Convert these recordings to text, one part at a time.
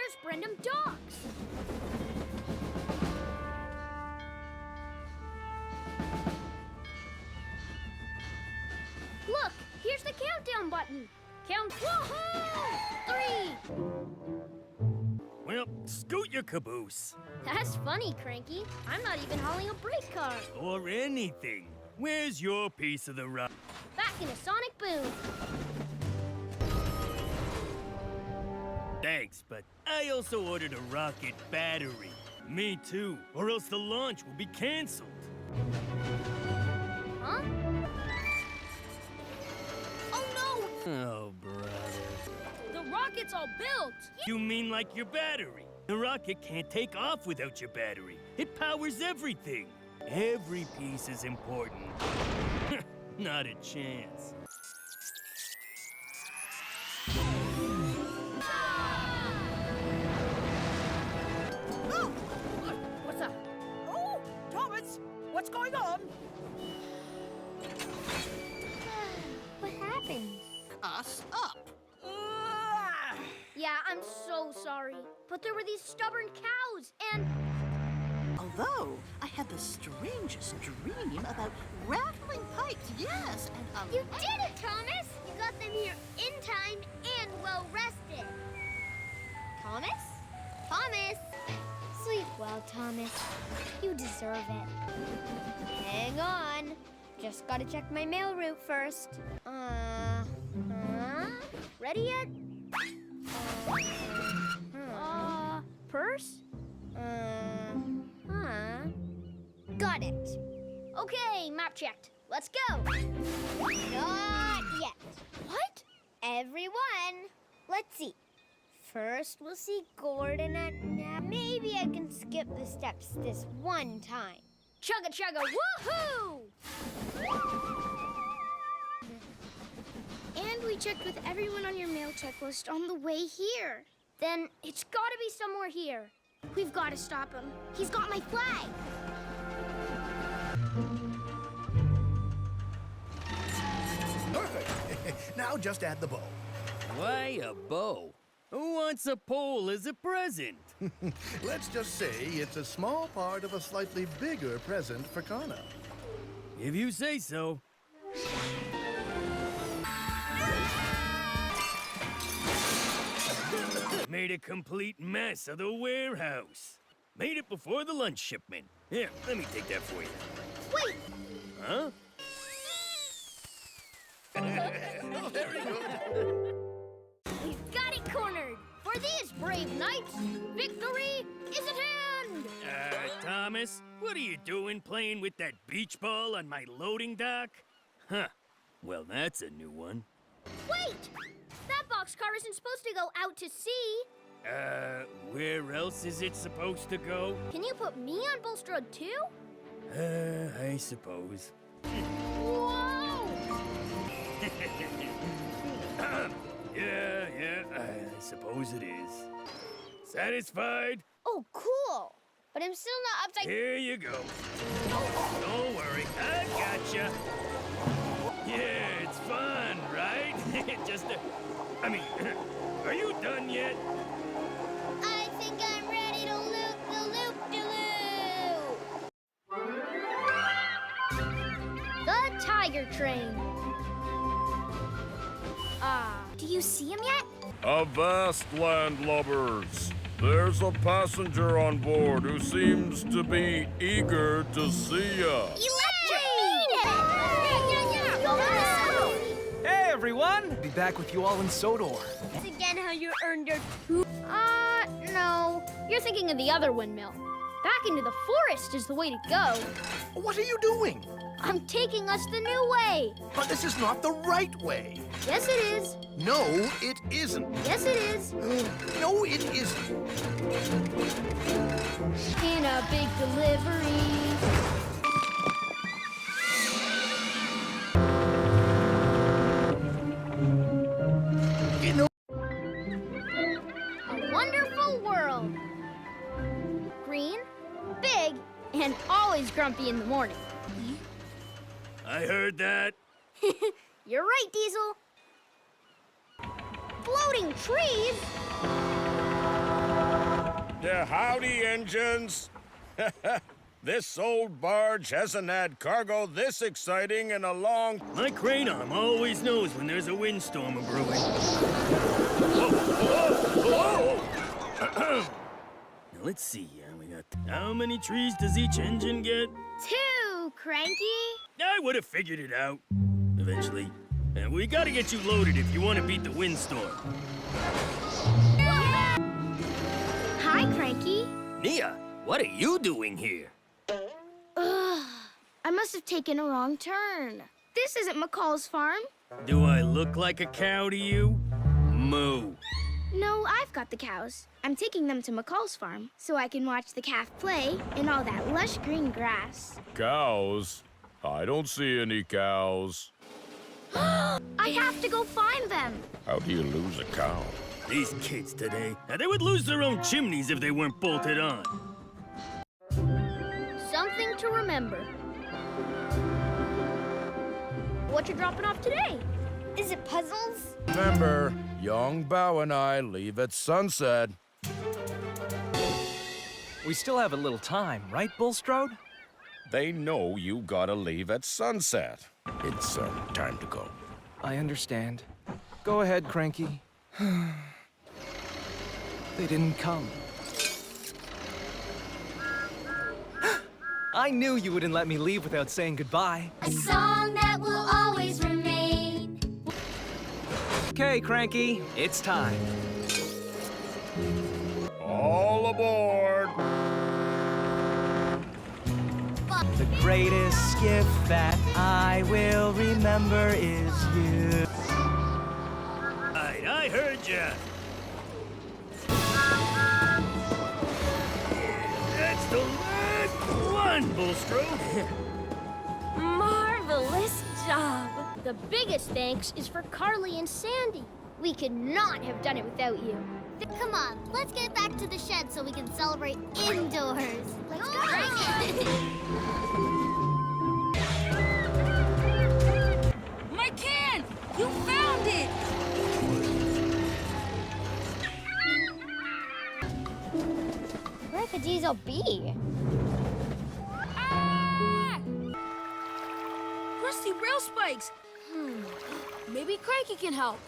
there's Brendam Docks. Look, here's the countdown button. Count, woohoo! 3. Well, scoot your caboose. That's funny, Cranky. I'm not even hauling a brake car. Or anything. Where's your piece of the rock? Back in a sonic boom. Thanks, but I also ordered a rocket battery. Me too, or else the launch will be canceled. Huh? Oh, no! Oh, brother. The rocket's all built. You mean like your battery? The rocket can't take off without your battery. It powers everything. Every piece is important. Not a chance. Oh! What's up? Oh, Thomas, what's going on? What happened? Us up. Yeah, I'm so sorry. But there were these stubborn cows, and... Although I had the strangest dream about rattling pipes, yes, and You did it, Thomas! You got them here in time and well-rested. Thomas? Thomas! Sleep well, Thomas. You deserve it. Hang on. Just gotta check my mail route first. Ready yet? Purse? Got it. Okay, map checked. Let's go. Not yet. What? Everyone, let's see. First, we'll see Gordon at nap. Maybe I can skip the steps this one time. Chugga chugga, woohoo! And we checked with everyone on your mail checklist on the way here. Then it's gotta be somewhere here. We've gotta stop him. He's got my flag. Perfect. Now just add the bow. Why a bow? Who wants a pole as a present? Let's just say it's a small part of a slightly bigger present for Kana. If you say so. Made a complete mess of the warehouse. Made it before the lunch shipment. Here, let me take that for you. Wait! Huh? Very good. We've got it cornered. For these brave knights, victory is at hand. Thomas, what are you doing playing with that beach ball on my loading dock? Huh. Well, that's a new one. Wait! That boxcar isn't supposed to go out to sea. Where else is it supposed to go? Can you put me on Bulstrode too? I suppose. Whoa! Yeah, I suppose it is. Satisfied? Oh, cool. But I'm still not upside... Here you go. Don't worry, I gotcha. Yeah, it's fun, right? Just, I mean, are you done yet? I think I'm ready to loop the loop-de-loop. The Tiger Train. Do you see him yet? Avast, landlubbers! There's a passenger on board who seems to be eager to see ya. Hey, everyone! Be back with you all in Sodor. That's again how you earned your no. You're thinking of the other windmill. Back into the forest is the way to go. What are you doing? I'm taking us the new way. But this is not the right way. Yes, it is. No, it isn't. Yes, it is. No, it isn't. In a big delivery. You know, A wonderful world. Green, big, and always grumpy in the morning. I heard that. You're right, Diesel. Floating trees? Howdy, engines. This old barge hasn't had cargo this exciting in a long... My crane arm always knows when there's a windstorm brewing. Now, let's see. We got... How many trees does each engine get? 2, Cranky. I would have figured it out. Eventually. And we gotta get you loaded if you want to beat the windstorm. Hi, Cranky. Nia, what are you doing here? Ugh, I must have taken a wrong turn. This isn't McCall's farm. Do I look like a cow to you? Moo. No, I've got the cows. I'm taking them to McCall's farm so I can watch the calf play in all that lush green grass. Cows? I don't see any cows. I have to go find them. How do you lose a cow? These kids today, now they would lose their own chimneys if they weren't bolted on. Something to remember. What you dropping off today? Is it puzzles? Remember, young Bow and I leave at sunset. We still have a little time, right, Bulstrode? They know you gotta leave at sunset. It's time to go. I understand. Go ahead, Cranky. They didn't come. I knew you wouldn't let me leave without saying goodbye. A song that will always remain. Okay, Cranky, it's time. All aboard! The greatest gift that I will remember is you. I heard ya. That's the last one, Bulstrode. Marvelous job. The biggest thanks is for Carly and Sandy. We could not have done it without you. Come on, let's get back to the shed so we can celebrate indoors. Let's go. My can! You found it! Where could Diesel be? Ah! Rusty rail spikes! Maybe Cranky can help.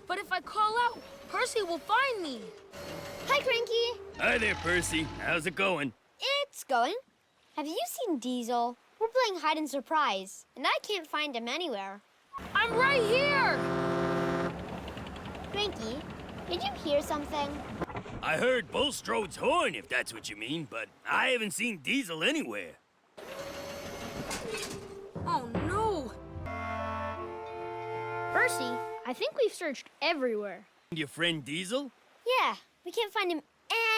But if I call out, Percy will find me. Hi, Cranky. Hi there, Percy. How's it going? It's going. Have you seen Diesel? We're playing hide and surprise, and I can't find him anywhere. I'm right here! Cranky, did you hear something? I heard Bulstrode's horn, if that's what you mean, but I haven't seen Diesel anywhere. Oh, no! Percy, I think we've searched everywhere. Your friend Diesel? Yeah, we can't find him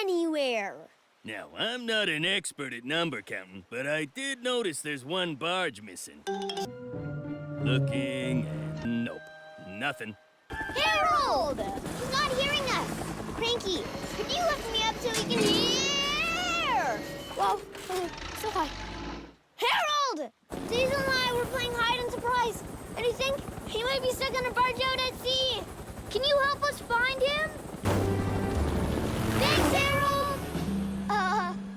anywhere. Now, I'm not an expert at number counting, but I did notice there's one barge missing. Looking, and nope, nothing. Harold! He's not hearing us. Cranky, could you lift me up so he can hear? Whoa, so high. Harold! Diesel and I were playing hide and surprise, and I think he might be stuck on a barge out at sea. Can you help us find him? Thanks, Harold!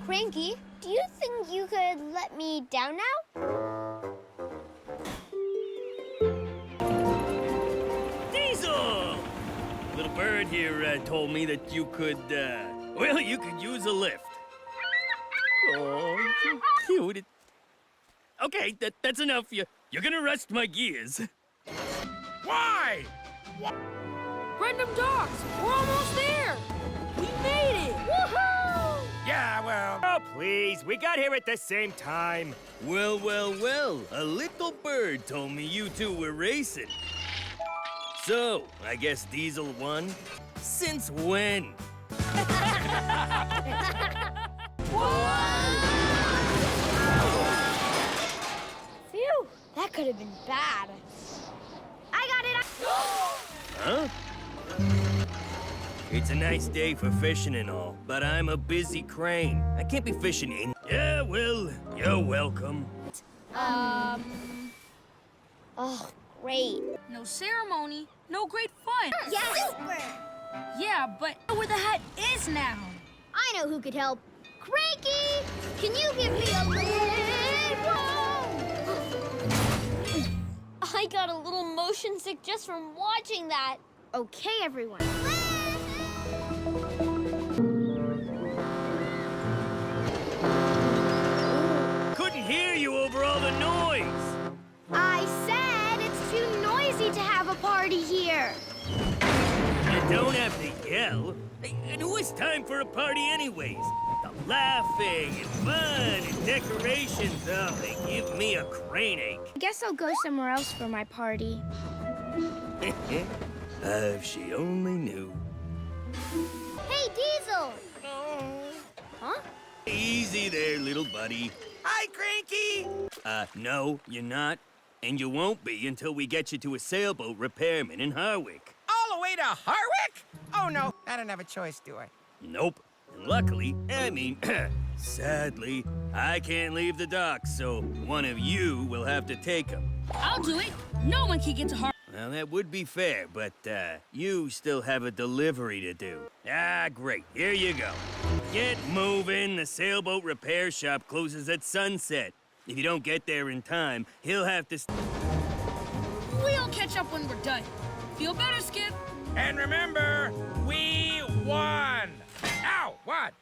Cranky, do you think you could let me down now? Diesel! Little bird here told me that you could, well, you could use a lift. Oh, so cute. Okay, that's enough. You're gonna rust my gears. Why? Random dogs! We're almost there! We made it! Woohoo! Yeah, well... Oh, please. We got here at the same time. Well, well, well. A little bird told me you two were racing. So, I guess Diesel won? Since when? Phew, that could have been bad. I got it! Huh? It's a nice day for fishing and all, but I'm a busy crane. I can't be fishing in. Yeah, well, you're welcome. Oh, great. No ceremony, no great fun. Yes! Yeah, but where the hat is now. I I know who could help. Cranky, can you give me a lift? Whoa! I got a little motion sick just from watching that. Okay, everyone. Couldn't hear you over all the noise. I said it's too noisy to have a party here. You don't have to yell. And who has time for a party anyways? The laughing and fun and decorations, oh, they give me a crane ache. I guess I'll go somewhere else for my party. If she only knew. Hey, Diesel! Huh? Easy there, little buddy. Hi, Cranky! No, you're not. And you won't be until we get you to a sailboat repairman in Harwick. All the way to Harwick? Oh, no, I don't have a choice, do I? Nope. And luckily, sadly, I can't leave the docks, so one of you will have to take him. I'll do it. No one can get to Harwick. Well, that would be fair, but, you still have a delivery to do. Ah, great. Here you go. Get moving. The sailboat repair shop closes at sunset. If you don't get there in time, he'll have to... We'll catch up when we're done. Feel better, Skip? And remember, we won! Ow, what?